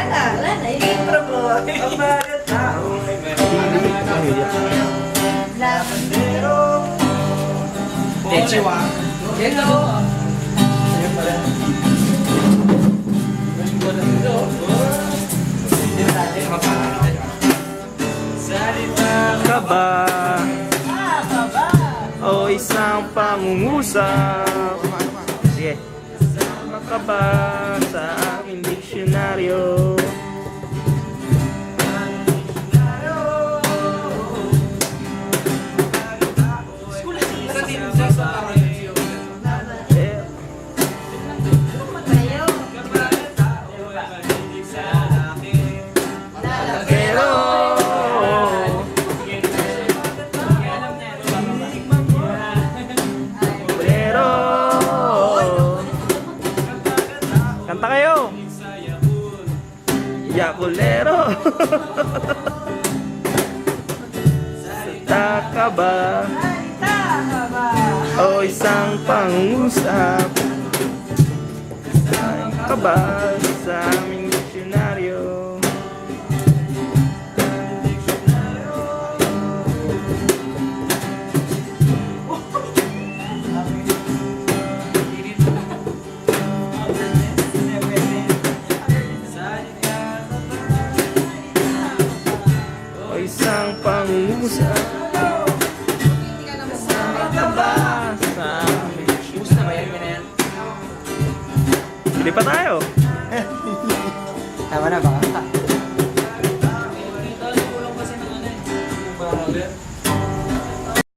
Wala na. Ilibro ko. Ang mga taong may meron. Lavandero. Techiwa. Hello. Ayun pala. Salita ka ba? O isang pangungusap? Sige. Sama ka ba sa aking diksyonaryo? Eh, Tayo. pero Bolero. Kanta kayo. Ya bolero. Salita ka ba? Salita ka ba? O isang pangusap? Saan ka ba sa aming diksyonaryo? O isang pangusap? Saan ka ba sa aming Gusto na ba yan? Hindi pa tayo. Tama na ba?